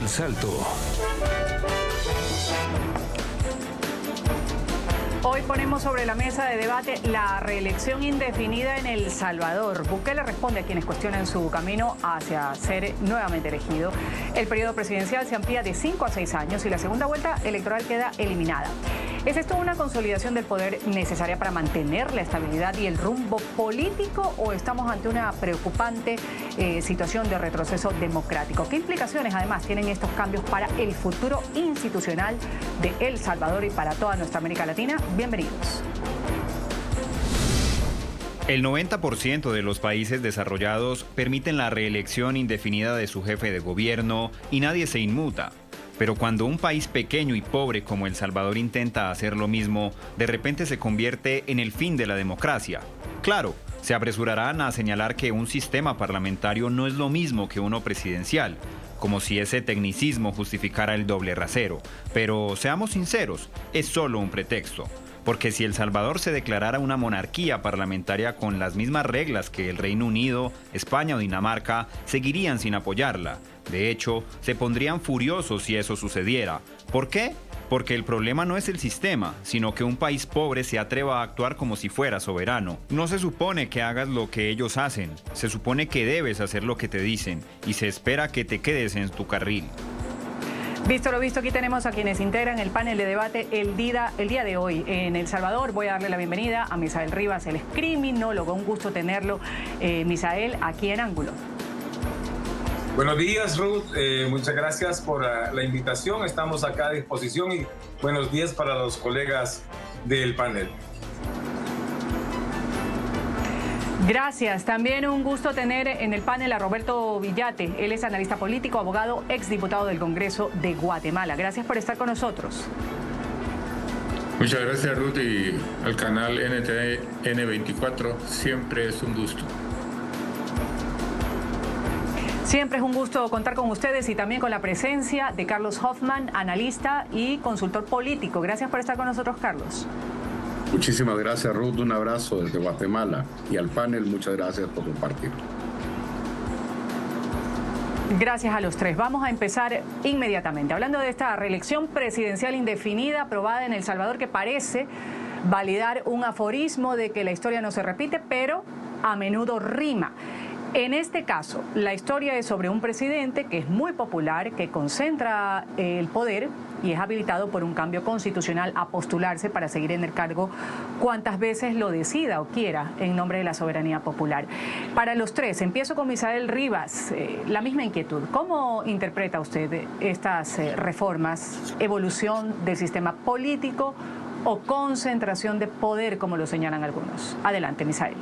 El Salto. Hoy ponemos sobre la mesa de debate la reelección indefinida en El Salvador. Bukele responde a quienes cuestionan su camino hacia ser nuevamente elegido. El periodo presidencial se amplía de 5 a 6 años y la segunda vuelta electoral queda eliminada. ¿Es esto una consolidación del poder necesaria para mantener la estabilidad y el rumbo político o estamos ante una preocupante situación de retroceso democrático? ¿Qué implicaciones además tienen estos cambios para el futuro institucional de El Salvador y para toda nuestra América Latina? Bienvenidos. El 90% de los países desarrollados permiten la reelección indefinida de su jefe de gobierno y nadie se inmuta. Pero cuando un país pequeño y pobre como El Salvador intenta hacer lo mismo, de repente se convierte en el fin de la democracia. Claro, se apresurarán a señalar que un sistema parlamentario no es lo mismo que uno presidencial, como si ese tecnicismo justificara el doble rasero. Pero seamos sinceros, es solo un pretexto. Porque si El Salvador se declarara una monarquía parlamentaria con las mismas reglas que el Reino Unido, España o Dinamarca, seguirían sin apoyarla. De hecho, se pondrían furiosos si eso sucediera. ¿Por qué? Porque el problema no es el sistema, sino que un país pobre se atreva a actuar como si fuera soberano. No se supone que hagas lo que ellos hacen, se supone que debes hacer lo que te dicen y se espera que te quedes en tu carril. Visto lo visto, aquí tenemos a quienes integran el panel de debate el día de hoy en El Salvador. Voy a darle la bienvenida a Misael Rivas, él es criminólogo. Un gusto tenerlo, Misael, aquí en Ángulo. Buenos días, Ruth. Muchas gracias por la invitación. Estamos acá a disposición y buenos días para los colegas del panel. Gracias. También un gusto tener en el panel a Roberto Villate. Él es analista político, abogado, exdiputado del Congreso de Guatemala. Gracias por estar con nosotros. Muchas gracias, Ruth, y al canal NTN24. Siempre es un gusto. Siempre es un gusto contar con ustedes y también con la presencia de Carlos Hoffman, analista y consultor político. Gracias por estar con nosotros, Carlos. Muchísimas gracias, Ruth. Un abrazo desde Guatemala. Y al panel, muchas gracias por compartir. Gracias a los tres. Vamos a empezar inmediatamente. Hablando de esta reelección presidencial indefinida aprobada en El Salvador, que parece validar un aforismo de que la historia no se repite, pero a menudo rima. En este caso, la historia es sobre un presidente que es muy popular, que concentra el poder y es habilitado por un cambio constitucional a postularse para seguir en el cargo cuantas veces lo decida o quiera en nombre de la soberanía popular. Para los tres, empiezo con Misael Rivas, la misma inquietud. ¿Cómo interpreta usted estas reformas, evolución del sistema político o concentración de poder, como lo señalan algunos? Adelante, Misael.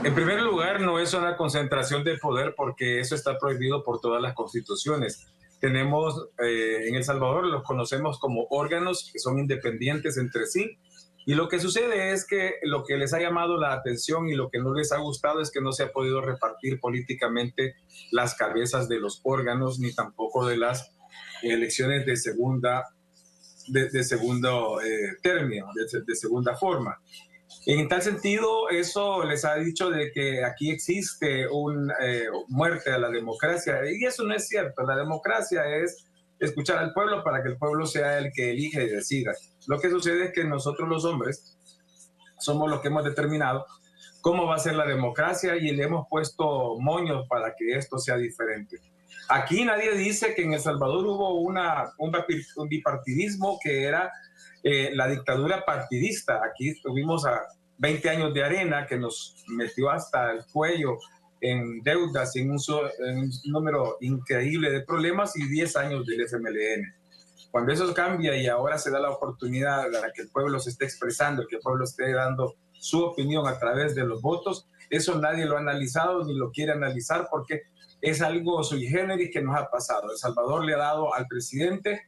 En primer lugar, no es una concentración de poder porque eso está prohibido por todas las constituciones. Tenemos en El Salvador, los conocemos como órganos que son independientes entre sí. Y lo que sucede es que lo que les ha llamado la atención y lo que no les ha gustado es que no se ha podido repartir políticamente las cabezas de los órganos ni tampoco de las elecciones de segundo término, de segunda forma. En tal sentido, eso les ha dicho de que aquí existe una muerte a la democracia, y eso no es cierto. La democracia es escuchar al pueblo para que el pueblo sea el que elige y decida. Lo que sucede es que nosotros los hombres somos los que hemos determinado cómo va a ser la democracia y le hemos puesto moños para que esto sea diferente. Aquí nadie dice que en El Salvador hubo un bipartidismo que era la dictadura partidista. Aquí tuvimos a 20 años de arena que nos metió hasta el cuello en deudas, en un número increíble de problemas y 10 años del FMLN. Cuando eso cambia y ahora se da la oportunidad de que el pueblo se esté expresando, que el pueblo esté dando su opinión a través de los votos, eso nadie lo ha analizado ni lo quiere analizar porque es algo sui generis que nos ha pasado. El Salvador le ha dado al presidente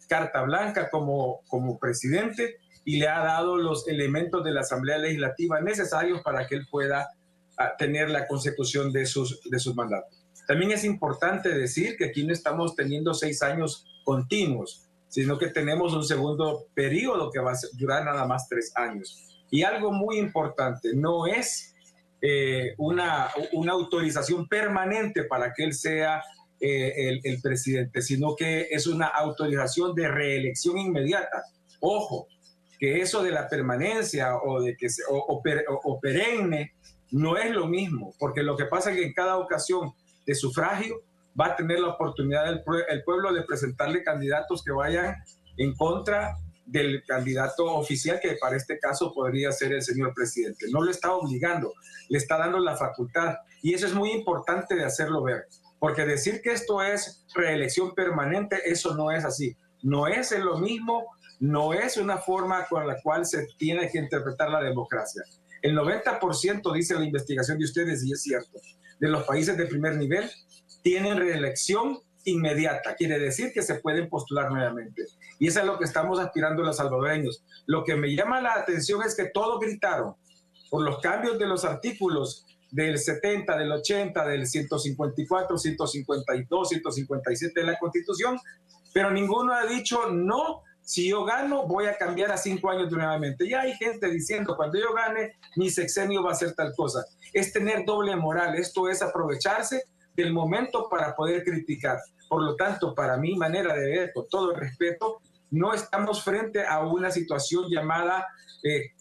carta blanca como presidente y le ha dado los elementos de la Asamblea Legislativa necesarios para que él pueda tener la consecución de sus mandatos. También es importante decir que aquí no estamos teniendo 6 años continuos, sino que tenemos un segundo periodo que va a durar nada más 3 años. Y algo muy importante, no es una autorización permanente para que él sea el presidente, sino que es una autorización de reelección inmediata. Ojo, que eso de la permanencia o de que o perenne no es lo mismo, porque lo que pasa es que en cada ocasión de sufragio va a tener la oportunidad el pueblo de presentarle candidatos que vayan en contra del candidato oficial, que para este caso podría ser el señor presidente. No lo está obligando, le está dando la facultad, y eso es muy importante de hacerlo ver, porque decir que esto es reelección permanente, eso no es así. No es lo mismo, no es una forma con la cual se tiene que interpretar la democracia. El 90%, dice la investigación de ustedes, y es cierto, de los países de primer nivel tienen reelección inmediata. Quiere decir que se pueden postular nuevamente. Y eso es lo que estamos aspirando los salvadoreños. Lo que me llama la atención es que todos gritaron por los cambios de los artículos del 70, del 80, del 154, 152, 157 de la Constitución, pero ninguno ha dicho no. Si yo gano, voy a cambiar a 5 años nuevamente. Ya hay gente diciendo, cuando yo gane, mi sexenio va a ser tal cosa. Es tener doble moral. Esto es aprovecharse del momento para poder criticar. Por lo tanto, para mi manera de ver, con todo el respeto, no estamos frente a una situación llamada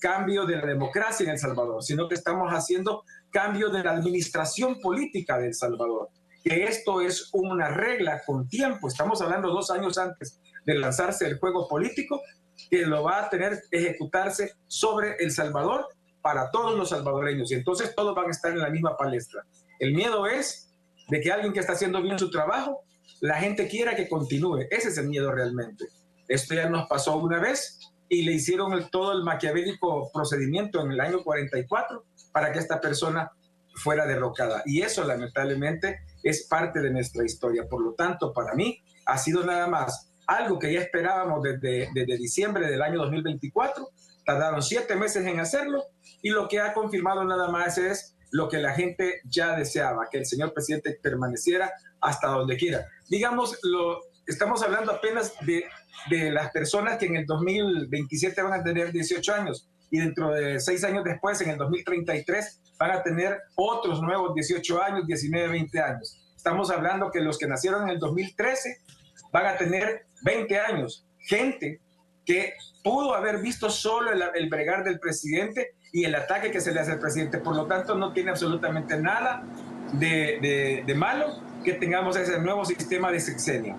cambio de la democracia en El Salvador, sino que estamos haciendo cambio de la administración política de El Salvador. Que esto es una regla con tiempo. Estamos hablando 2 años antes de lanzarse el juego político, que lo va a tener que ejecutarse sobre El Salvador para todos los salvadoreños. Y entonces todos van a estar en la misma palestra. El miedo es de que alguien que está haciendo bien su trabajo, la gente quiera que continúe. Ese es el miedo realmente. Esto ya nos pasó una vez y le hicieron todo el maquiavélico procedimiento en el año 44 para que esta persona fuera derrocada. Y eso lamentablemente es parte de nuestra historia. Por lo tanto, para mí ha sido nada más algo que ya esperábamos desde diciembre del año 2024. Tardaron 7 meses en hacerlo y lo que ha confirmado nada más es lo que la gente ya deseaba, que el señor presidente permaneciera hasta donde quiera. Digamos, estamos hablando apenas de las personas que en el 2027 van a tener 18 años y dentro de 6 años después, en el 2033, van a tener otros nuevos 18 años, 19, 20 años. Estamos hablando que los que nacieron en el 2013 van a tener 20 años. Gente que pudo haber visto solo el bregar del presidente y el ataque que se le hace al presidente. Por lo tanto, no tiene absolutamente nada de malo que tengamos ese nuevo sistema de sexenio.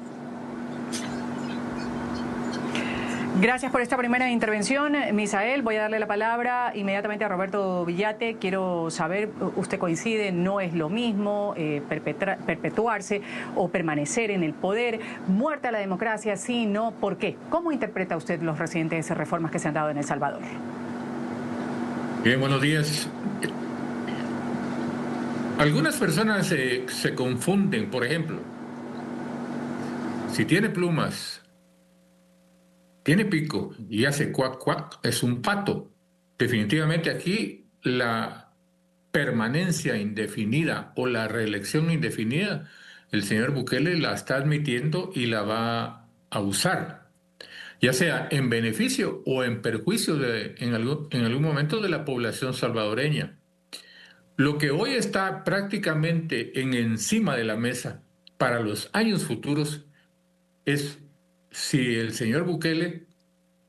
Gracias por esta primera intervención, Misael. Voy a darle la palabra inmediatamente a Roberto Villate. Quiero saber, ¿usted coincide? ¿No es lo mismo perpetuarse o permanecer en el poder? ¿Muerta la democracia? Sí, no. ¿Por qué? ¿Cómo interpreta usted los recientes reformas que se han dado en El Salvador? Bien, buenos días. Algunas personas se confunden, por ejemplo, si tiene plumas, tiene pico y hace cuac, cuac, es un pato. Definitivamente aquí la permanencia indefinida o la reelección indefinida, el señor Bukele la está admitiendo y la va a usar, ya sea en beneficio o en perjuicio en algún momento de la población salvadoreña. Lo que hoy está prácticamente encima de la mesa para los años futuros es si el señor Bukele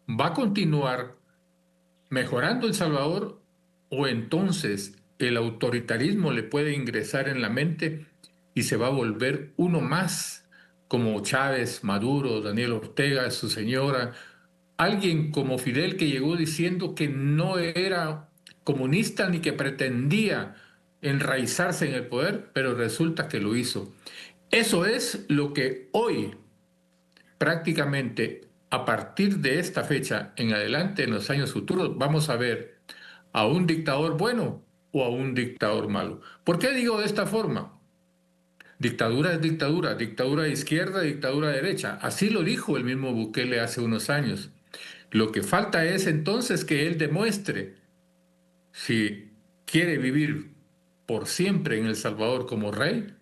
va a continuar mejorando El Salvador o entonces el autoritarismo le puede ingresar en la mente y se va a volver uno más, como Chávez, Maduro, Daniel Ortega, su señora, alguien como Fidel que llegó diciendo que no era comunista ni que pretendía enraizarse en el poder, pero resulta que lo hizo. Eso es lo que hoy prácticamente a partir de esta fecha en adelante, en los años futuros, vamos a ver a un dictador bueno o a un dictador malo. ¿Por qué digo de esta forma? Dictadura es dictadura, dictadura de izquierda, dictadura de derecha. Así lo dijo el mismo Bukele hace unos años. Lo que falta es entonces que él demuestre si quiere vivir por siempre en El Salvador como rey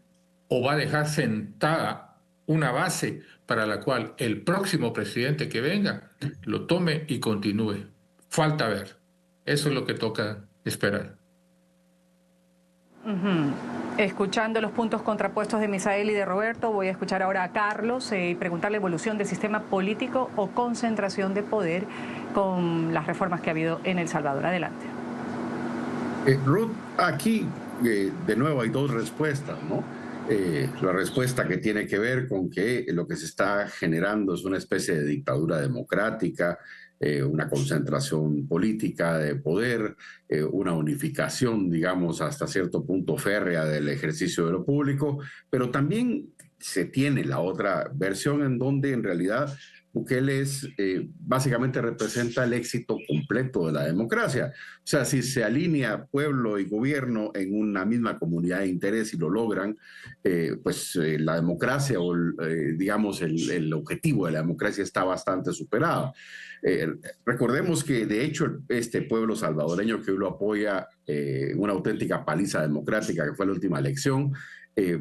o va a dejar sentada una base para la cual el próximo presidente que venga lo tome y continúe. Falta ver. Eso es lo que toca esperar. Uh-huh. Escuchando los puntos contrapuestos de Misael y de Roberto, voy a escuchar ahora a Carlos y preguntar la evolución del sistema político o concentración de poder con las reformas que ha habido en El Salvador. Adelante. Ruth, aquí de nuevo hay dos respuestas, ¿no? La respuesta que tiene que ver con que lo que se está generando es una especie de dictadura democrática, una concentración política de poder, una unificación, digamos, hasta cierto punto férrea del ejercicio de lo público, pero también se tiene la otra versión en donde en realidad Bukele básicamente representa el éxito completo de la democracia. O sea, si se alinea pueblo y gobierno en una misma comunidad de interés y lo logran, la democracia o digamos el objetivo de la democracia está bastante superado. Recordemos que de hecho este pueblo salvadoreño que hoy lo apoya una auténtica paliza democrática que fue la última elección,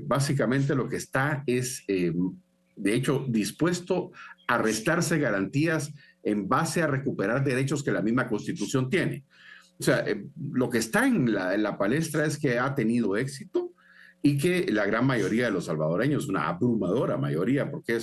básicamente lo que está es de hecho dispuesto a restarse garantías en base a recuperar derechos que la misma Constitución tiene. O sea, lo que está en la palestra es que ha tenido éxito y que la gran mayoría de los salvadoreños, una abrumadora mayoría, porque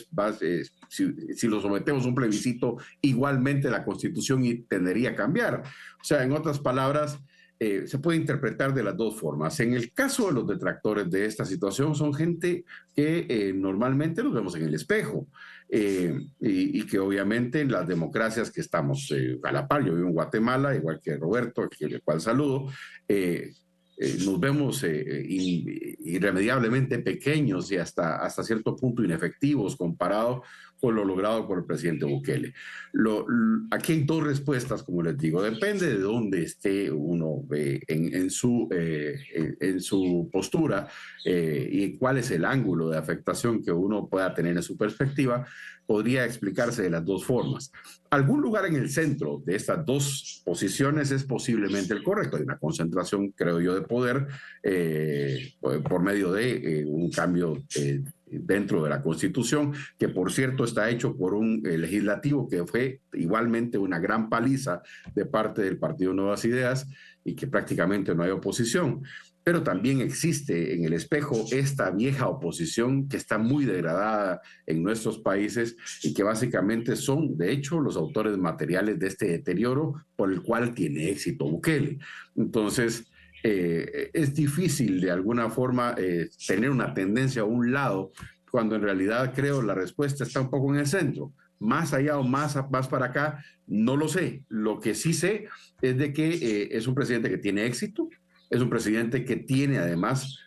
si lo sometemos a un plebiscito, igualmente la Constitución tendería a cambiar. O sea, en otras palabras, se puede interpretar de las dos formas. En el caso de los detractores de esta situación, son gente que normalmente los vemos en el espejo y que obviamente en las democracias que estamos a la par, yo vivo en Guatemala, igual que Roberto, al cual saludo, nos vemos irremediablemente pequeños y hasta cierto punto inefectivos comparado con lo logrado por el presidente Bukele. Aquí hay dos respuestas, como les digo, depende de dónde esté uno en su postura y cuál es el ángulo de afectación que uno pueda tener en su perspectiva, podría explicarse de las dos formas. Algún lugar en el centro de estas dos posiciones es posiblemente el correcto. Hay una concentración, creo yo, de poder por medio de un cambio dentro de la Constitución, que por cierto está hecho por un legislativo que fue igualmente una gran paliza de parte del Partido Nuevas Ideas y que prácticamente no hay oposición. Pero también existe en el espejo esta vieja oposición que está muy degradada en nuestros países y que básicamente son, de hecho, los autores materiales de este deterioro por el cual tiene éxito Bukele. Entonces, es difícil de alguna forma tener una tendencia a un lado cuando en realidad creo la respuesta está un poco en el centro. Más allá o más para acá, no lo sé. Lo que sí sé es de que es un presidente que tiene éxito, es un presidente que tiene además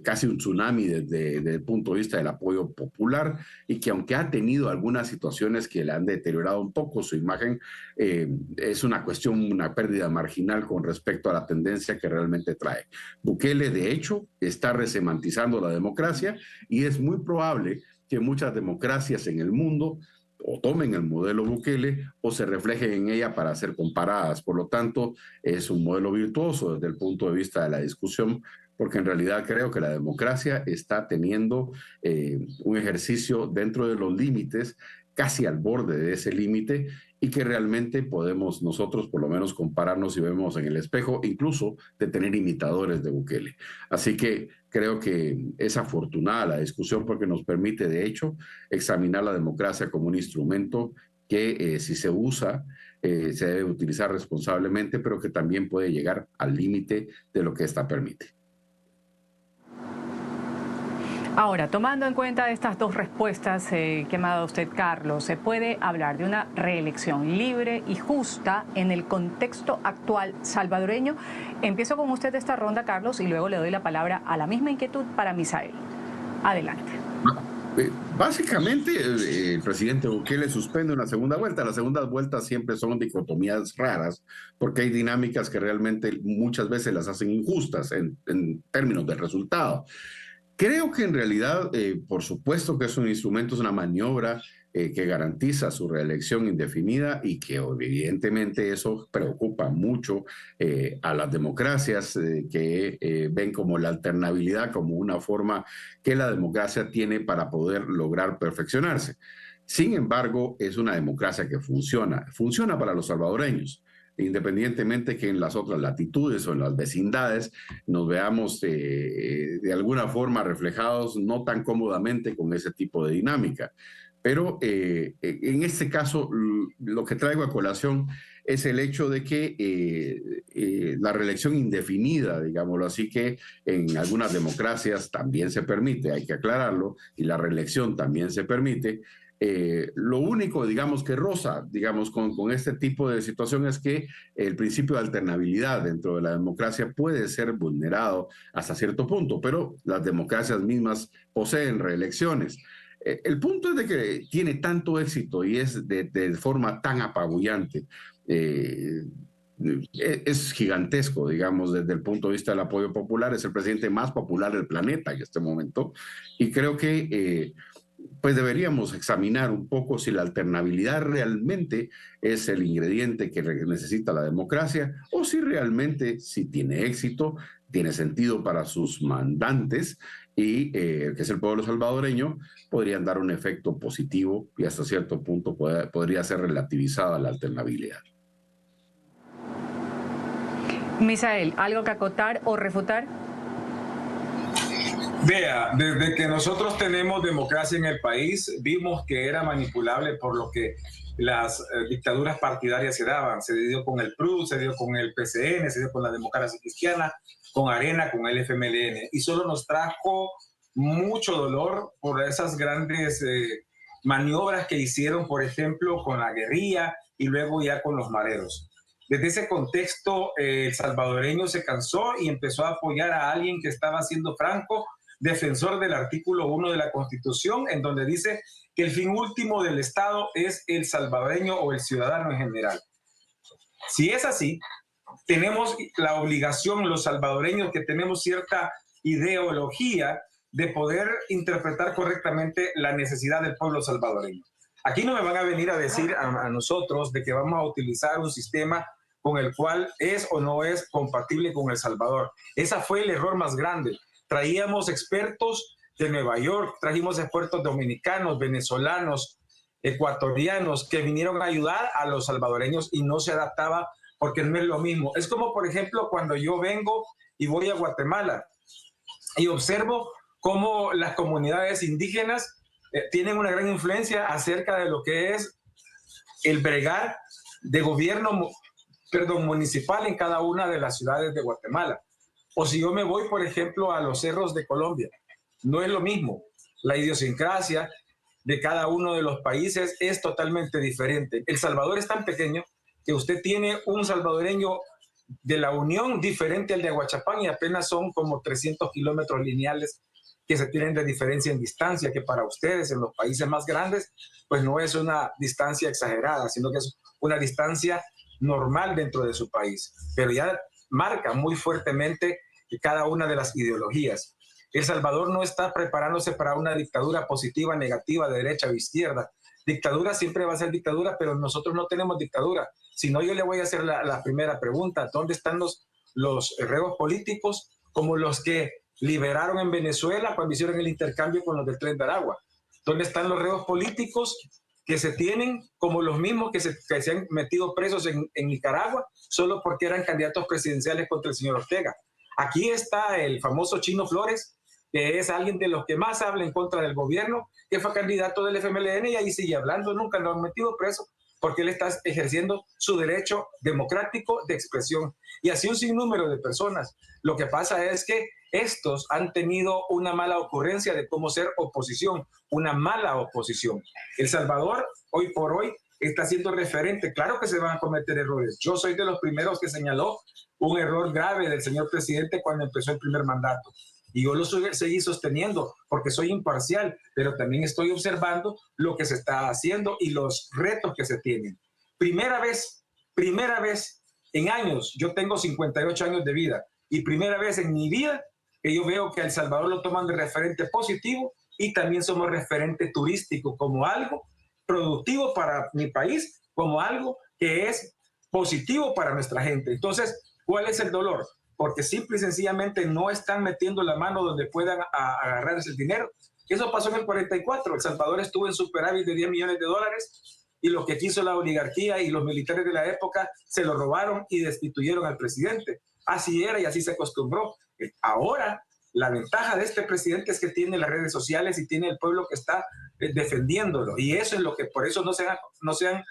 casi un tsunami desde el punto de vista del apoyo popular y que aunque ha tenido algunas situaciones que le han deteriorado un poco su imagen, es una pérdida marginal con respecto a la tendencia que realmente trae. Bukele, de hecho, está resemantizando la democracia y es muy probable que muchas democracias en el mundo o tomen el modelo Bukele o se reflejen en ella para ser comparadas. Por lo tanto, es un modelo virtuoso desde el punto de vista de la discusión, porque en realidad creo que la democracia está teniendo un ejercicio dentro de los límites, casi al borde de ese límite, y que realmente podemos nosotros por lo menos compararnos y vemos en el espejo, incluso de tener imitadores de Bukele. Así que creo que es afortunada la discusión porque nos permite, de hecho, examinar la democracia como un instrumento que si se usa, se debe utilizar responsablemente, pero que también puede llegar al límite de lo que ésta permite. Ahora, tomando en cuenta estas dos respuestas que me ha dado usted, Carlos, ¿se puede hablar de una reelección libre y justa en el contexto actual salvadoreño? Empiezo con usted esta ronda, Carlos, y luego le doy la palabra a la misma inquietud para Misael. Adelante. Básicamente, el presidente Bukele suspende una segunda vuelta. Las segundas vueltas siempre son dicotomías raras porque hay dinámicas que realmente muchas veces las hacen injustas en términos del resultado. Creo que en realidad, por supuesto que es un instrumento, es una maniobra que garantiza su reelección indefinida y que evidentemente eso preocupa mucho a las democracias que ven como la alternabilidad, como una forma que la democracia tiene para poder lograr perfeccionarse. Sin embargo, es una democracia que funciona para los salvadoreños. independientemente que en las otras latitudes o en las vecindades nos veamos de alguna forma reflejados no tan cómodamente con ese tipo de dinámica. Pero en este caso, lo que traigo a colación es el hecho de que la reelección indefinida, digámoslo así, que en algunas democracias también se permite, hay que aclararlo, y la reelección también se permite. Lo único, digamos, que roza, digamos, con este tipo de situación es que el principio de alternabilidad dentro de la democracia puede ser vulnerado hasta cierto punto, pero las democracias mismas poseen reelecciones. El punto es de que tiene tanto éxito y es de forma tan apabullante, es gigantesco, digamos, desde el punto de vista del apoyo popular. Es el presidente más popular del planeta en este momento, y creo que pues deberíamos examinar un poco si la alternabilidad realmente es el ingrediente que necesita la democracia, o si realmente, si tiene éxito, tiene sentido para sus mandantes, y que es el pueblo salvadoreño, podrían dar un efecto positivo y hasta cierto punto podría ser relativizada la alternabilidad. Misael, ¿algo que acotar o refutar? Vea, desde que nosotros tenemos democracia en el país, vimos que era manipulable por lo que las dictaduras partidarias se daban. Se dio con el PRU, se dio con el PCN, se dio con la democracia cristiana, con Arena, con el FMLN. Y solo nos trajo mucho dolor por esas grandes maniobras que hicieron, por ejemplo, con la guerrilla y luego ya con los mareros. Desde ese contexto, el salvadoreño se cansó y empezó a apoyar a alguien que estaba siendo franco, defensor del artículo 1 de la Constitución, en donde dice que el fin último del Estado es el salvadoreño o el ciudadano en general. Si es así, tenemos la obligación, los salvadoreños que tenemos cierta ideología, de poder interpretar correctamente la necesidad del pueblo salvadoreño. Aquí no me van a venir a decir a nosotros de que vamos a utilizar un sistema con el cual es o no es compatible con El Salvador. Ese fue el error más grande. Traíamos expertos de Nueva York, trajimos expertos dominicanos, venezolanos, ecuatorianos, que vinieron a ayudar a los salvadoreños y no se adaptaba porque no es lo mismo. Es como, por ejemplo, cuando yo vengo y voy a Guatemala y observo cómo las comunidades indígenas tienen una gran influencia acerca de lo que es el bregar de gobierno municipal en cada una de las ciudades de Guatemala. O si yo me voy, por ejemplo, a los cerros de Colombia, no es lo mismo. La idiosincrasia de cada uno de los países es totalmente diferente. El Salvador es tan pequeño que usted tiene un salvadoreño de la Unión diferente al de Aguachapán y apenas son como 300 kilómetros lineales que se tienen de diferencia en distancia, que para ustedes en los países más grandes, pues no es una distancia exagerada, sino que es una distancia normal dentro de su país, pero ya marca muy fuertemente cada una de las ideologías. El Salvador no está preparándose para una dictadura positiva, negativa, de derecha o izquierda. Dictadura siempre va a ser dictadura, pero nosotros no tenemos dictadura. Si no, yo le voy a hacer la primera pregunta. ¿Dónde están los reos políticos como los que liberaron en Venezuela cuando hicieron el intercambio con los del Tren de Aragua? ¿Dónde están los reos políticos que se tienen como los mismos que se han metido presos en Nicaragua solo porque eran candidatos presidenciales contra el señor Ortega? Aquí está el famoso Chino Flores, que es alguien de los que más habla en contra del gobierno, que fue candidato del FMLN y ahí sigue hablando, nunca lo han metido preso porque él está ejerciendo su derecho democrático de expresión. Y así un sinnúmero de personas. Lo que pasa es que estos han tenido una mala ocurrencia de cómo ser oposición, una mala oposición. El Salvador, hoy por hoy, está siendo referente. Claro que se van a cometer errores. Yo soy de los primeros que señaló un error grave del señor presidente cuando empezó el primer mandato. Y yo lo seguí sosteniendo porque soy imparcial, pero también estoy observando lo que se está haciendo y los retos que se tienen. Primera vez en años, yo tengo 58 años de vida, y primera vez en mi vida que yo veo que a El Salvador lo toman de referente positivo y también somos referente turístico como algo productivo para mi país, como algo que es positivo para nuestra gente. Entonces, ¿cuál es el dolor? Porque simple y sencillamente no están metiendo la mano donde puedan agarrar ese dinero. Eso pasó en el 44. El Salvador estuvo en superávit de $10 millones y lo que quiso la oligarquía y los militares de la época se lo robaron y destituyeron al presidente. Así era y así se acostumbró. Ahora, la ventaja de este presidente es que tiene las redes sociales y tiene el pueblo que está defendiéndolo. Y eso es lo que, por eso no se han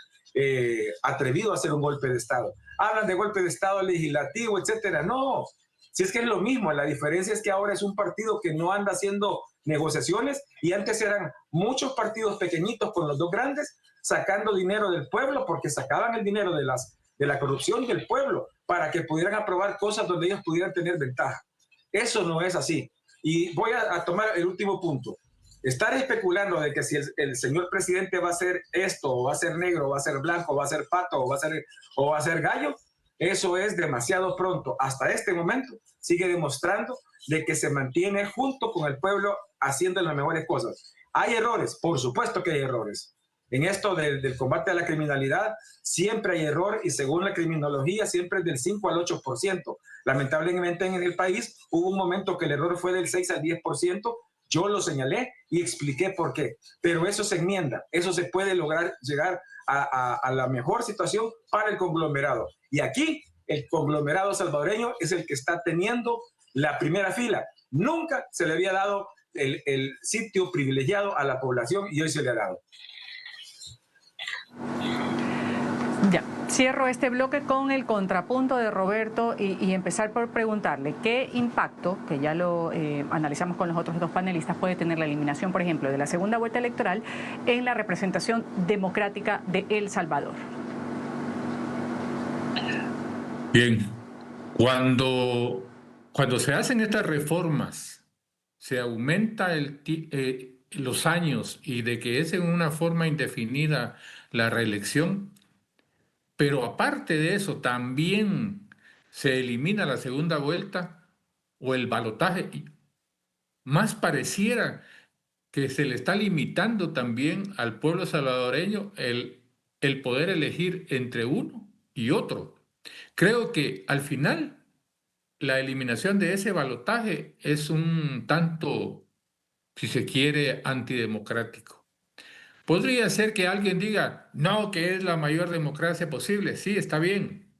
atrevido a hacer un golpe de Estado. Hablan de golpe de Estado legislativo, etcétera. No, si es que es lo mismo. La diferencia es que ahora es un partido que no anda haciendo negociaciones y antes eran muchos partidos pequeñitos con los dos grandes sacando dinero del pueblo porque sacaban el dinero de la corrupción del pueblo para que pudieran aprobar cosas donde ellos pudieran tener ventaja. Eso no es así. Y voy a tomar el último punto. Estar especulando de que si el señor presidente va a ser esto, o va a ser negro, o va a ser blanco, o va a ser pato, o va a ser gallo, eso es demasiado pronto. Hasta este momento sigue demostrando de que se mantiene junto con el pueblo haciendo las mejores cosas. ¿Hay errores? Por supuesto que hay errores. En esto del combate a la criminalidad siempre hay error y según la criminología siempre es del 5 al 8%. Lamentablemente en el país hubo un momento que el error fue del 6 al 10%. Yo lo señalé y expliqué por qué. Pero eso se enmienda. Eso se puede lograr llegar a la mejor situación para el conglomerado. Y aquí el conglomerado salvadoreño es el que está teniendo la primera fila. Nunca se le había dado el sitio privilegiado a la población y hoy se le ha dado. Ya, cierro este bloque con el contrapunto de Roberto y empezar por preguntarle qué impacto, que ya lo analizamos con los otros dos panelistas, puede tener la eliminación, por ejemplo, de la segunda vuelta electoral en la representación democrática de El Salvador. Bien, cuando se hacen estas reformas, se aumenta los años y de que es en una forma indefinida la reelección, pero aparte de eso también se elimina la segunda vuelta o el balotaje. Más pareciera que se le está limitando también al pueblo salvadoreño el poder elegir entre uno y otro. Creo que al final la eliminación de ese balotaje es un tanto, si se quiere, antidemocrático. Podría ser que alguien diga, no, que es la mayor democracia posible. Sí, está bien.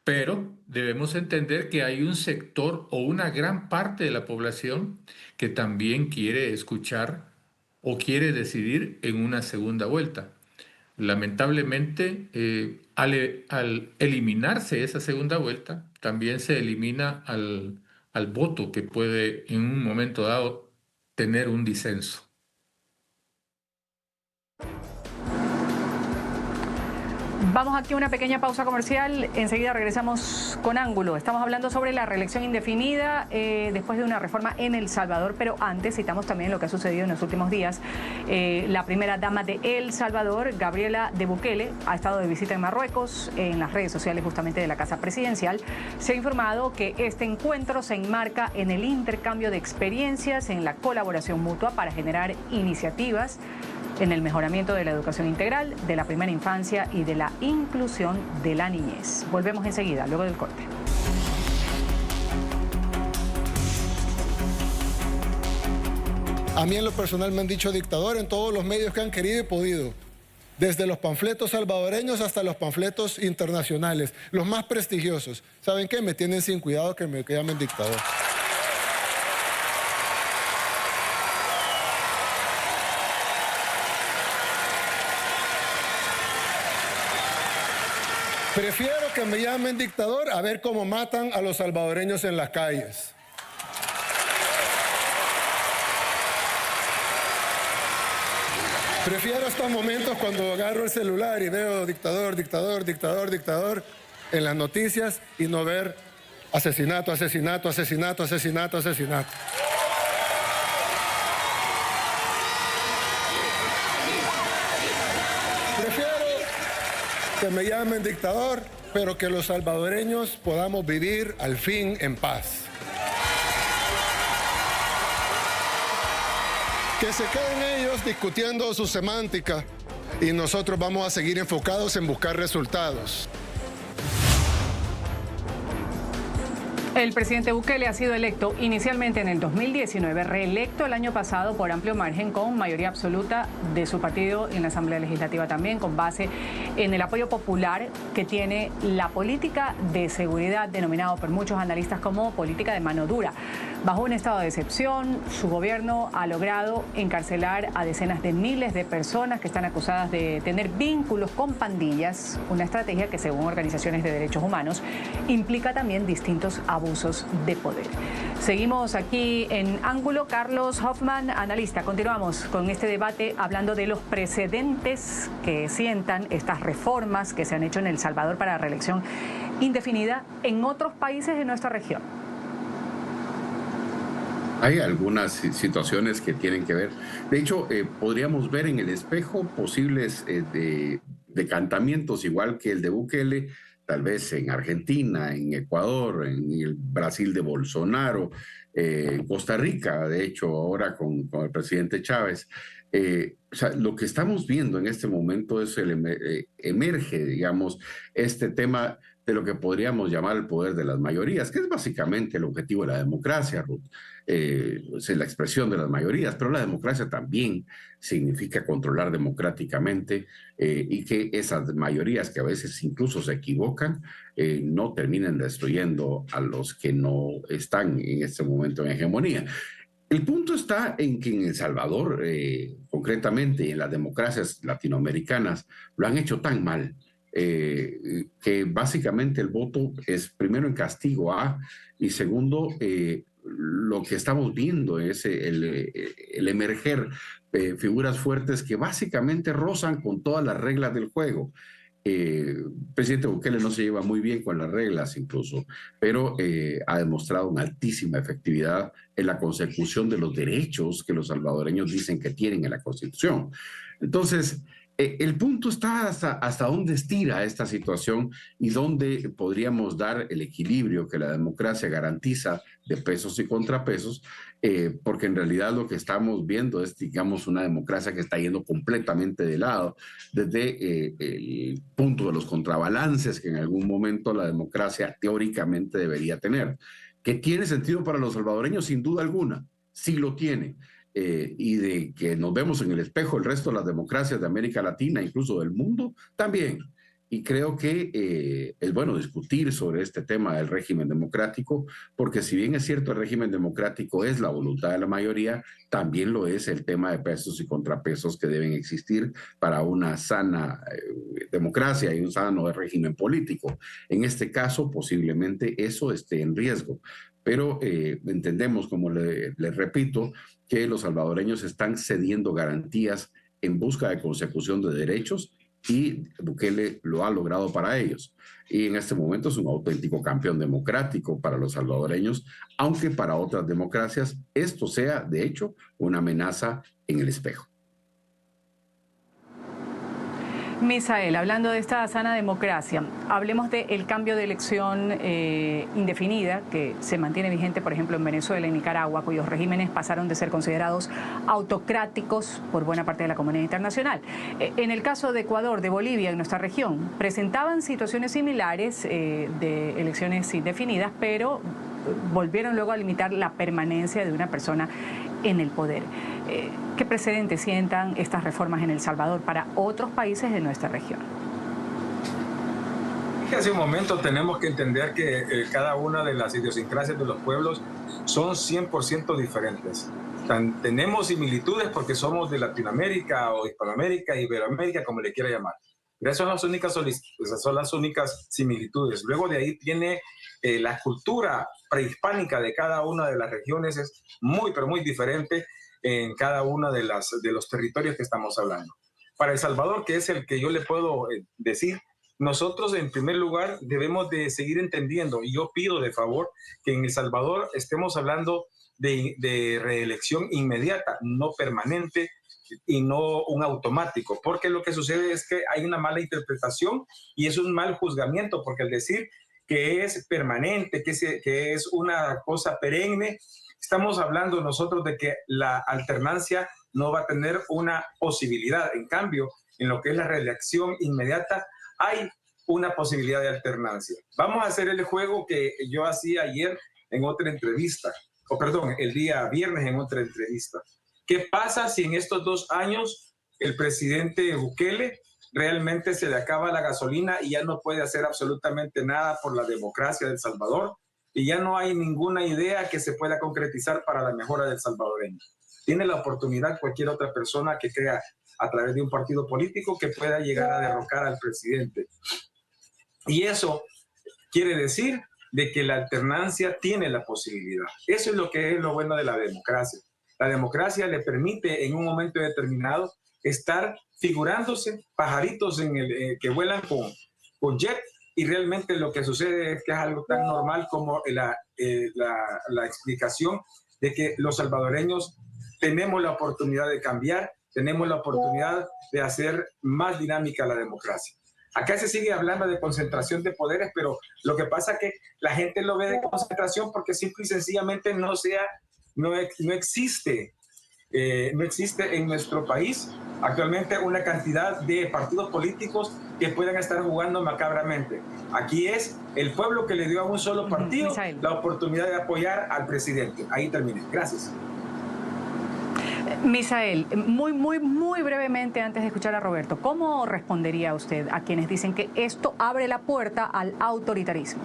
Pero debemos entender que hay un sector o una gran parte de la población que también quiere escuchar o quiere decidir en una segunda vuelta. Lamentablemente, al eliminarse esa segunda vuelta, también se elimina al voto que puede en un momento dado tener un disenso. Vamos aquí a una pequeña pausa comercial, enseguida regresamos con Ángulo. Estamos hablando sobre la reelección indefinida después de una reforma en El Salvador, pero antes citamos también lo que ha sucedido en los últimos días. La primera dama de El Salvador, Gabriela de Bukele, ha estado de visita en Marruecos. En las redes sociales justamente de la Casa Presidencial se ha informado que este encuentro se enmarca en el intercambio de experiencias, en la colaboración mutua para generar iniciativas en el mejoramiento de la educación integral, de la primera infancia y de la inclusión de la niñez. Volvemos enseguida, luego del corte. A mí en lo personal me han dicho dictador en todos los medios que han querido y podido. Desde los panfletos salvadoreños hasta los panfletos internacionales, los más prestigiosos. ¿Saben qué? Me tienen sin cuidado que me llamen dictador. Prefiero que me llamen dictador a ver cómo matan a los salvadoreños en las calles. Prefiero estos momentos cuando agarro el celular y veo dictador, dictador, dictador, dictador en las noticias y no ver asesinato, asesinato, asesinato, asesinato, asesinato. Que me llamen dictador, pero que los salvadoreños podamos vivir al fin en paz. Que se queden ellos discutiendo su semántica y nosotros vamos a seguir enfocados en buscar resultados. El presidente Bukele ha sido electo inicialmente en el 2019, reelecto el año pasado por amplio margen con mayoría absoluta de su partido en la Asamblea Legislativa también, con base en el apoyo popular que tiene la política de seguridad, denominado por muchos analistas como política de mano dura. Bajo un estado de excepción, su gobierno ha logrado encarcelar a decenas de miles de personas que están acusadas de tener vínculos con pandillas, una estrategia que, según organizaciones de derechos humanos, implica también distintos abusos de poder. Seguimos aquí en Ángulo. Carlos Hoffman, analista. Continuamos con este debate hablando de los precedentes que sientan estas reformas que se han hecho en El Salvador para reelección indefinida en otros países de nuestra región. Hay algunas situaciones que tienen que ver. De hecho, podríamos ver en el espejo posibles decantamientos, igual que el de Bukele, tal vez en Argentina, en Ecuador, en el Brasil de Bolsonaro, Costa Rica, de hecho, ahora con el presidente Chávez. O sea, lo que estamos viendo en este momento es emerge, digamos, este tema de lo que podríamos llamar el poder de las mayorías, que es básicamente el objetivo de la democracia, Ruth. Es la expresión de las mayorías, pero la democracia también significa controlar democráticamente y que esas mayorías que a veces incluso se equivocan no terminen destruyendo a los que no están en este momento en hegemonía. El punto está en que en El Salvador, concretamente en las democracias latinoamericanas, lo han hecho tan mal que básicamente el voto es primero en castigo y segundo, lo que estamos viendo es el emerger figuras fuertes que básicamente rozan con todas las reglas del juego. El presidente Bukele no se lleva muy bien con las reglas incluso, pero ha demostrado una altísima efectividad en la consecución de los derechos que los salvadoreños dicen que tienen en la Constitución. Entonces, el punto está hasta dónde estira esta situación y dónde podríamos dar el equilibrio que la democracia garantiza de pesos y contrapesos, porque en realidad lo que estamos viendo es, digamos, una democracia que está yendo completamente de lado, desde el punto de los contrabalances que en algún momento la democracia teóricamente debería tener. ¿Que tiene sentido para los salvadoreños? Sin duda alguna, sí lo tiene. Y de que nos vemos en el espejo el resto de las democracias de América Latina, incluso del mundo, también. Y creo que es bueno discutir sobre este tema del régimen democrático, porque si bien es cierto el régimen democrático es la voluntad de la mayoría, también lo es el tema de pesos y contrapesos que deben existir para una sana democracia y un sano régimen político. En este caso, posiblemente eso esté en riesgo. Pero entendemos, como les repito, que los salvadoreños están cediendo garantías en busca de consecución de derechos y Bukele lo ha logrado para ellos. Y en este momento es un auténtico campeón democrático para los salvadoreños, aunque para otras democracias esto sea, de hecho, una amenaza en el espejo. Misael, hablando de esta sana democracia, hablemos del cambio de elección indefinida que se mantiene vigente, por ejemplo, en Venezuela y Nicaragua, cuyos regímenes pasaron de ser considerados autocráticos por buena parte de la comunidad internacional. En el caso de Ecuador, de Bolivia, en nuestra región, presentaban situaciones similares de elecciones indefinidas, pero volvieron luego a limitar la permanencia de una persona en el poder. ¿Qué precedentes sientan estas reformas en El Salvador para otros países de nuestra región? Hace un momento tenemos que entender que cada una de las idiosincrasias de los pueblos son 100% diferentes. Tenemos similitudes porque somos de Latinoamérica o Hispanoamérica, Iberoamérica, como le quiera llamar. Pero esas son las únicas similitudes. Luego de ahí tiene la cultura prehispánica de cada una de las regiones es muy, pero muy diferente en cada uno de los territorios que estamos hablando. Para El Salvador, que es el que yo le puedo decir, nosotros en primer lugar debemos de seguir entendiendo, y yo pido de favor que en El Salvador estemos hablando de reelección inmediata, no permanente y no un automático, porque lo que sucede es que hay una mala interpretación y es un mal juzgamiento, porque al decir que es permanente, que es una cosa perenne, estamos hablando nosotros de que la alternancia no va a tener una posibilidad. En cambio, en lo que es la reelección inmediata, hay una posibilidad de alternancia. Vamos a hacer el juego que yo hacía ayer en otra entrevista, o perdón, el día viernes en otra entrevista. ¿Qué pasa si en estos 2 años el presidente Bukele realmente se le acaba la gasolina y ya no puede hacer absolutamente nada por la democracia de El Salvador y ya no hay ninguna idea que se pueda concretizar para la mejora del salvadoreño? Tiene la oportunidad cualquier otra persona que crea a través de un partido político que pueda llegar a derrocar al presidente. Y eso quiere decir de que la alternancia tiene la posibilidad. Eso es lo que es lo bueno de la democracia. La democracia le permite en un momento determinado estar figurándose pajaritos que vuelan con jet, y realmente lo que sucede es que es algo tan normal como la explicación de que los salvadoreños tenemos la oportunidad de cambiar, tenemos la oportunidad de hacer más dinámica la democracia. Acá se sigue hablando de concentración de poderes, pero lo que pasa es que la gente lo ve de concentración porque simple y sencillamente no existe en nuestro país actualmente una cantidad de partidos políticos que puedan estar jugando macabramente. Aquí es el pueblo que le dio a un solo partido la oportunidad de apoyar al presidente. Ahí terminé. Gracias. Misael, muy brevemente antes de escuchar a Roberto, ¿cómo respondería usted a quienes dicen que esto abre la puerta al autoritarismo?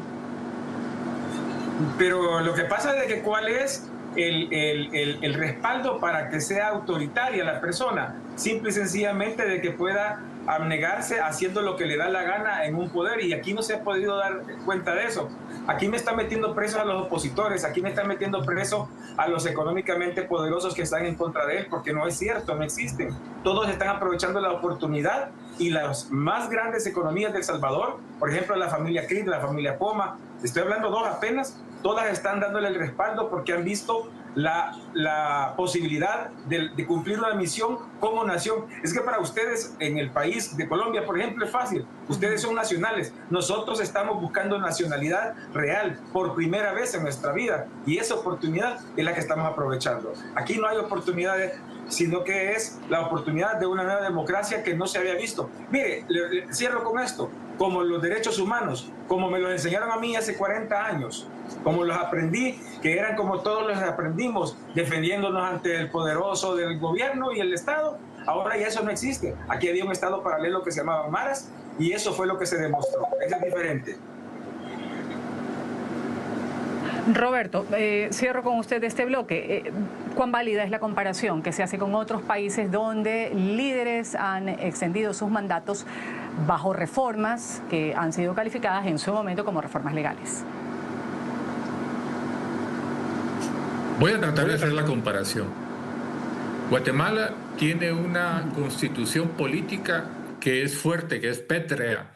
Pero lo que pasa es de que cuál es el respaldo para que sea autoritaria la persona, simple y sencillamente de que pueda abnegarse haciendo lo que le da la gana en un poder, y aquí no se ha podido dar cuenta de eso. Aquí me están metiendo presos a los opositores, aquí me están metiendo presos a los económicamente poderosos que están en contra de él, porque no es cierto, no existen. Todos están aprovechando la oportunidad, y las más grandes economías de El Salvador, por ejemplo la familia Cris, la familia Poma, estoy hablando 2 apenas, todas están dándole el respaldo porque han visto la posibilidad de cumplir una misión como nación. Es que para ustedes en el país de Colombia, por ejemplo, es fácil. Ustedes son nacionales. Nosotros estamos buscando nacionalidad real por primera vez en nuestra vida, y esa oportunidad es la que estamos aprovechando. Aquí no hay oportunidades, sino que es la oportunidad de una nueva democracia que no se había visto. Mire, cierro con esto. Como los derechos humanos, como me los enseñaron a mí hace 40 años, como los aprendí, que eran como todos los aprendimos, defendiéndonos ante el poderoso del gobierno y el Estado. Ahora ya eso no existe. Aquí había un Estado paralelo que se llamaba Maras, y eso fue lo que se demostró. Eso es diferente. Roberto, cierro con usted este bloque. ¿Cuán válida es la comparación que se hace con otros países donde líderes han extendido sus mandatos bajo reformas que han sido calificadas en su momento como reformas legales? Voy a tratar de hacer la comparación. Guatemala tiene una constitución política que es fuerte, que es pétrea.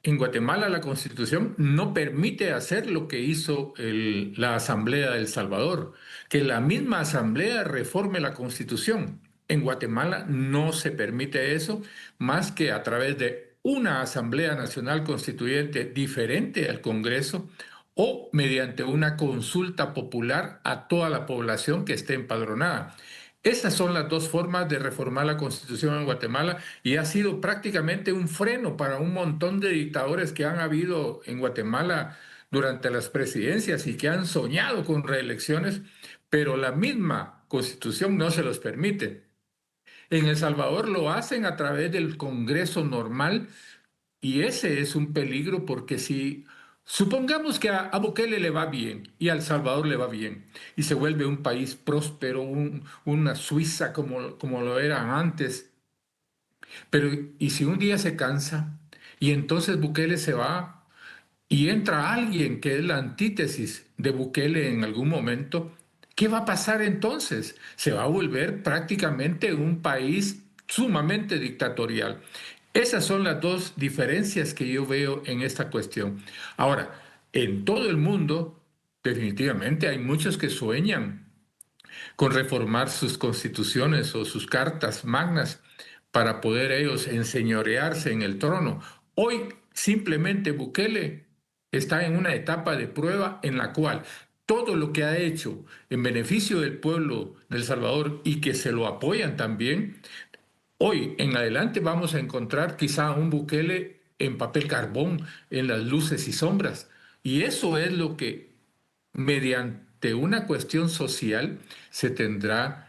En Guatemala la Constitución no permite hacer lo que hizo la Asamblea de El Salvador, que la misma Asamblea reforme la Constitución. En Guatemala no se permite eso, más que a través de una Asamblea Nacional Constituyente diferente al Congreso, o mediante una consulta popular a toda la población que esté empadronada. Esas son las 2 formas de reformar la Constitución en Guatemala, y ha sido prácticamente un freno para un montón de dictadores que han habido en Guatemala durante las presidencias y que han soñado con reelecciones, pero la misma Constitución no se los permite. En El Salvador lo hacen a través del Congreso normal, y ese es un peligro, porque si supongamos que a Bukele le va bien y a El Salvador le va bien y se vuelve un país próspero, una Suiza como lo era antes, pero ¿y si un día se cansa y entonces Bukele se va y entra alguien que es la antítesis de Bukele en algún momento? ¿Qué va a pasar entonces? Se va a volver prácticamente un país sumamente dictatorial. Esas son las 2 diferencias que yo veo en esta cuestión. Ahora, en todo el mundo, definitivamente hay muchos que sueñan con reformar sus constituciones o sus cartas magnas para poder ellos enseñorearse en el trono. Hoy simplemente Bukele está en una etapa de prueba en la cual todo lo que ha hecho en beneficio del pueblo de El Salvador, y que se lo apoyan también, hoy en adelante vamos a encontrar quizá un Bukele en papel carbón, en las luces y sombras. Y eso es lo que, mediante una cuestión social, se tendrá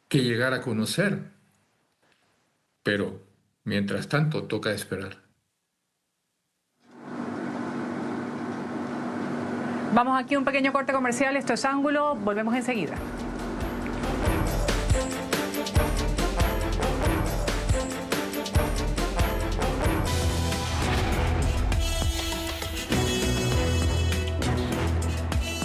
que llegar a conocer. Pero, mientras tanto, toca esperar. Vamos aquí a un pequeño corte comercial. Esto es Ángulo. Volvemos enseguida.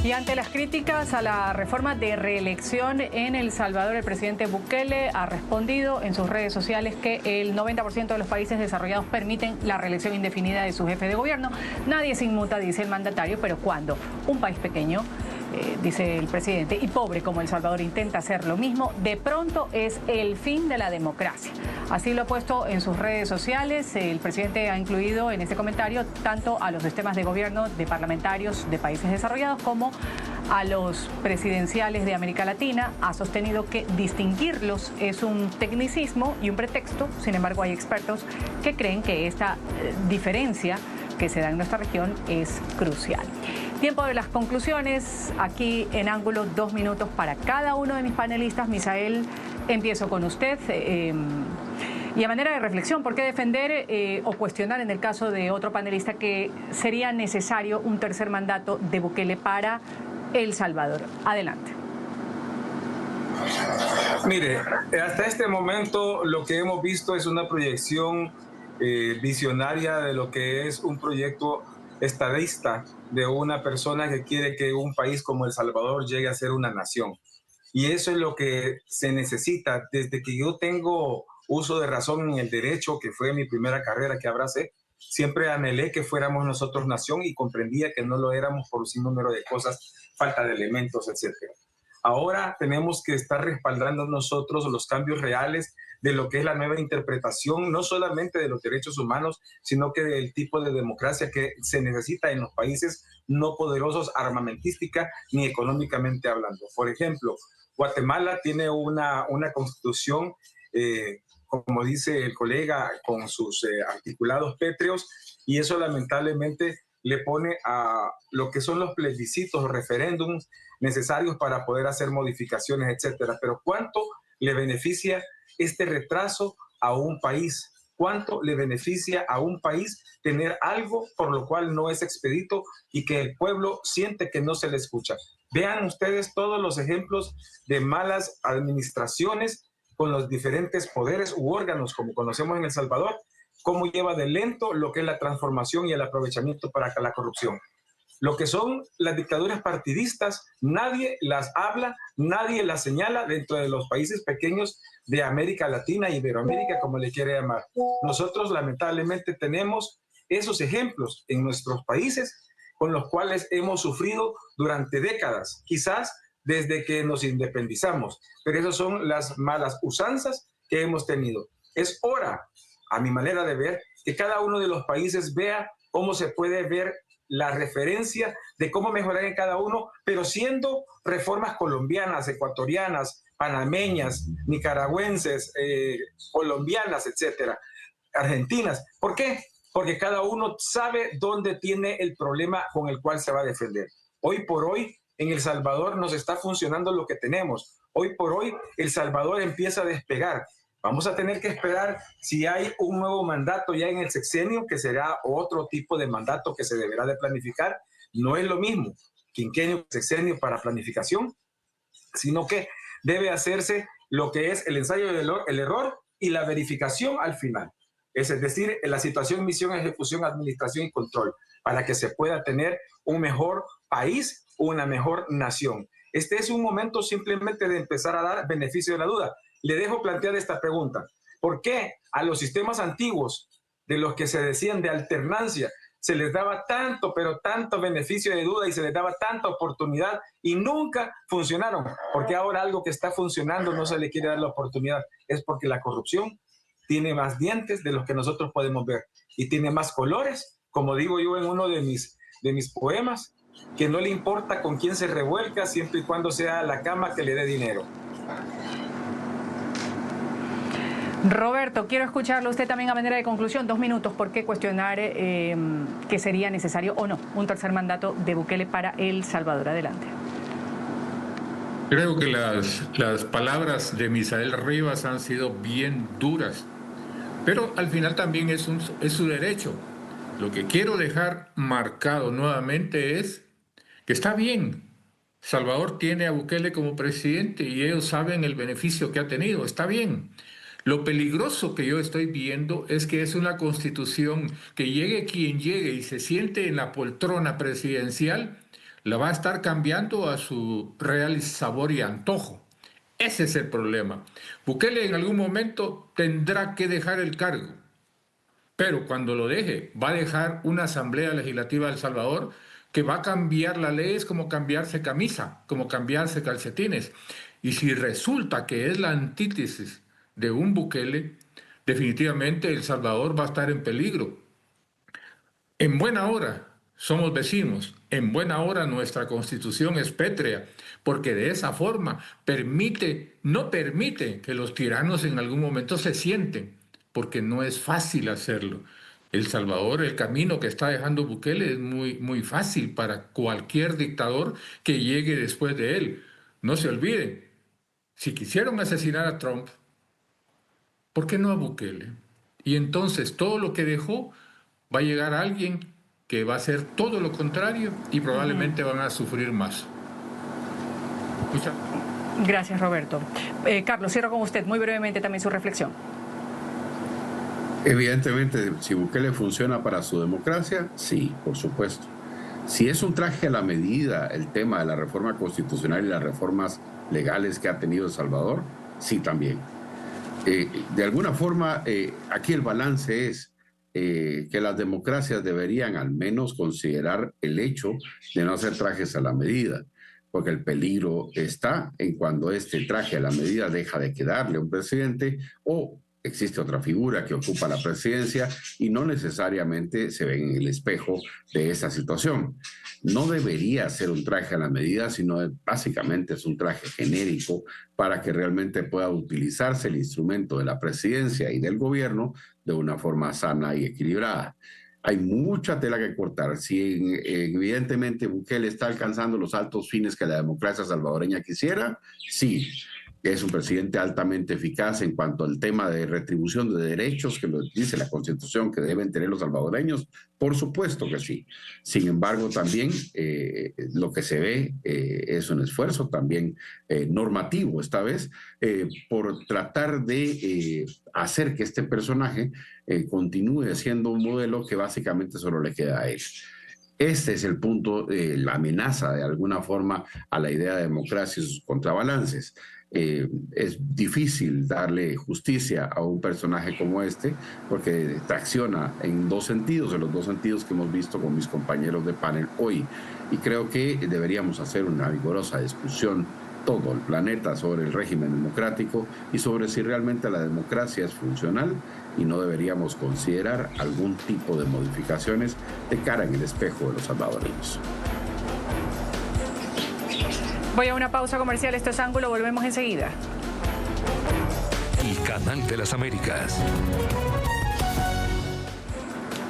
Y ante las críticas a la reforma de reelección en El Salvador, el presidente Bukele ha respondido en sus redes sociales que el 90% de los países desarrollados permiten la reelección indefinida de su jefe de gobierno. Nadie se inmuta, dice el mandatario, pero cuando un país pequeño, dice el presidente, y pobre como El Salvador intenta hacer lo mismo, de pronto es el fin de la democracia. Así lo ha puesto en sus redes sociales. El presidente ha incluido en este comentario tanto a los sistemas de gobierno de parlamentarios de países desarrollados como a los presidenciales de América Latina. Ha sostenido que distinguirlos es un tecnicismo y un pretexto. Sin embargo, hay expertos que creen que esta diferencia que se da en nuestra región es crucial. Tiempo de las conclusiones. Aquí en Ángulo, 2 minutos para cada uno de mis panelistas. Misael, empiezo con usted. Y a manera de reflexión, ¿por qué defender o cuestionar en el caso de otro panelista que sería necesario un tercer mandato de Bukele para El Salvador? Adelante. Mire, hasta este momento lo que hemos visto es una proyección visionaria de lo que es un proyecto estadista de una persona que quiere que un país como El Salvador llegue a ser una nación. Y eso es lo que se necesita. Desde que yo tengo uso de razón en el derecho, que fue mi primera carrera que abracé, siempre anhelé que fuéramos nosotros nación y comprendía que no lo éramos por un sinnúmero de cosas, falta de elementos, etc. Ahora tenemos que estar respaldando nosotros los cambios reales de lo que es la nueva interpretación, no solamente de los derechos humanos, sino que del tipo de democracia que se necesita en los países no poderosos armamentística ni económicamente hablando. Por ejemplo, Guatemala tiene una constitución, como dice el colega, con sus articulados pétreos, y eso lamentablemente le pone a lo que son los plebiscitos, referéndums necesarios para poder hacer modificaciones, etcétera. Pero ¿cuánto le beneficia este retraso a un país? ¿Cuánto le beneficia a un país tener algo por lo cual no es expedito y que el pueblo siente que no se le escucha? Vean ustedes todos los ejemplos de malas administraciones con los diferentes poderes u órganos, como conocemos en El Salvador, cómo lleva de lento lo que es la transformación y el aprovechamiento para la corrupción. Lo que son las dictaduras partidistas, nadie las habla, nadie las señala dentro de los países pequeños de América Latina, Iberoamérica, como le quiere llamar. Nosotros lamentablemente tenemos esos ejemplos en nuestros países con los cuales hemos sufrido durante décadas, quizás desde que nos independizamos, pero esas son las malas usanzas que hemos tenido. Es hora, a mi manera de ver, que cada uno de los países vea cómo se puede ver la referencia de cómo mejorar en cada uno, pero siendo reformas colombianas, ecuatorianas, panameñas, nicaragüenses, colombianas, etcétera, argentinas. ¿Por qué? Porque cada uno sabe dónde tiene el problema con el cual se va a defender. Hoy por hoy, en El Salvador nos está funcionando lo que tenemos. Hoy por hoy, El Salvador empieza a despegar. Vamos a tener que esperar si hay un nuevo mandato ya en el sexenio, que será otro tipo de mandato que se deberá de planificar. No es lo mismo quinquenio, sexenio para planificación, sino que debe hacerse lo que es el ensayo del error y la verificación al final. Es decir, la situación, misión, ejecución, administración y control, para que se pueda tener un mejor país, una mejor nación. Este es un momento simplemente de empezar a dar beneficio de la duda. Le dejo plantear esta pregunta. ¿Por qué a los sistemas antiguos, de los que se decían de alternancia, se les daba tanto, pero tanto beneficio de duda y se les daba tanta oportunidad y nunca funcionaron? Porque ahora algo que está funcionando no se le quiere dar la oportunidad. Es porque la corrupción tiene más dientes de los que nosotros podemos ver y tiene más colores, como digo yo en uno de mis poemas, que no le importa con quién se revuelca siempre y cuando sea la cama que le dé dinero. Roberto, quiero escucharlo usted también a manera de conclusión. 2 minutos, ¿por qué cuestionar que sería necesario o no un tercer mandato de Bukele para El Salvador? Adelante. Creo que las palabras de Misael Rivas han sido bien duras, pero al final también es su derecho. Lo que quiero dejar marcado nuevamente es que está bien. Salvador tiene a Bukele como presidente y ellos saben el beneficio que ha tenido. Está bien. Lo peligroso que yo estoy viendo es que es una constitución que llegue quien llegue y se siente en la poltrona presidencial, la va a estar cambiando a su real sabor y antojo. Ese es el problema. Bukele en algún momento tendrá que dejar el cargo, pero cuando lo deje va a dejar una asamblea legislativa de El Salvador que va a cambiar las leyes como cambiarse camisa, como cambiarse calcetines. Y si resulta que es la antítesis de un Bukele, definitivamente El Salvador va a estar en peligro. En buena hora somos vecinos, en buena hora nuestra constitución es pétrea, porque de esa forma no permite que los tiranos en algún momento se sienten, porque no es fácil hacerlo. El Salvador, el camino que está dejando Bukele es muy fácil para cualquier dictador que llegue después de él. No se olviden, si quisieron asesinar a Trump, ¿por qué no a Bukele? Y entonces todo lo que dejó va a llegar a alguien que va a hacer todo lo contrario y probablemente van a sufrir más. Gracias, Roberto. Carlos, cierro con usted muy brevemente también su reflexión. Evidentemente, si Bukele funciona para su democracia, sí, por supuesto. Si es un traje a la medida el tema de la reforma constitucional y las reformas legales que ha tenido El Salvador, sí también. De alguna forma, aquí el balance es que las democracias deberían al menos considerar el hecho de no hacer trajes a la medida, porque el peligro está en cuando este traje a la medida deja de quedarle a un presidente o existe otra figura que ocupa la presidencia y no necesariamente se ve en el espejo de esa situación. No debería ser un traje a la medida, sino básicamente es un traje genérico para que realmente pueda utilizarse el instrumento de la presidencia y del gobierno de una forma sana y equilibrada. Hay mucha tela que cortar. Si evidentemente Bukele está alcanzando los altos fines que la democracia salvadoreña quisiera, sí. Es un presidente altamente eficaz en cuanto al tema de retribución de derechos que lo dice la Constitución que deben tener los salvadoreños. Por supuesto que sí. Sin embargo, también lo que se ve es un esfuerzo también normativo, esta vez, por tratar de hacer que este personaje continúe siendo un modelo que básicamente solo le queda a él. Este es el punto, la amenaza de alguna forma a la idea de democracia y sus contrabalances. Es difícil darle justicia a un personaje como este porque tracciona en dos sentidos, en los dos sentidos que hemos visto con mis compañeros de panel hoy. Y creo que deberíamos hacer una vigorosa discusión todo el planeta sobre el régimen democrático y sobre si realmente la democracia es funcional y no deberíamos considerar algún tipo de modificaciones de cara en el espejo de los salvadoreños. Voy a una pausa comercial, esto es Ángulo, volvemos enseguida. El Canal de las Américas.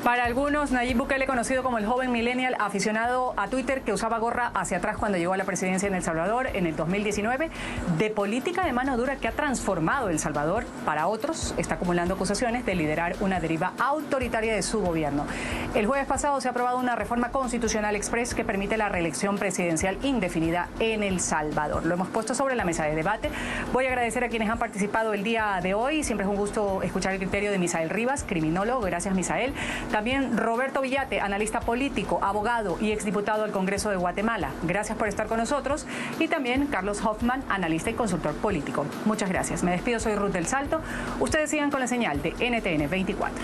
Para algunos, Nayib Bukele, conocido como el joven millennial aficionado a Twitter que usaba gorra hacia atrás cuando llegó a la presidencia en El Salvador en el 2019, de política de mano dura que ha transformado El Salvador. Para otros, está acumulando acusaciones de liderar una deriva autoritaria de su gobierno. El jueves pasado se ha aprobado una reforma constitucional express que permite la reelección presidencial indefinida en El Salvador. Lo hemos puesto sobre la mesa de debate. Voy a agradecer a quienes han participado el día de hoy. Siempre es un gusto escuchar el criterio de Misael Rivas, criminólogo. Gracias, Misael. También Roberto Villate, analista político, abogado y exdiputado al Congreso de Guatemala. Gracias por estar con nosotros. Y también Carlos Hoffman, analista y consultor político. Muchas gracias. Me despido, soy Ruth del Salto. Ustedes sigan con la señal de NTN 24.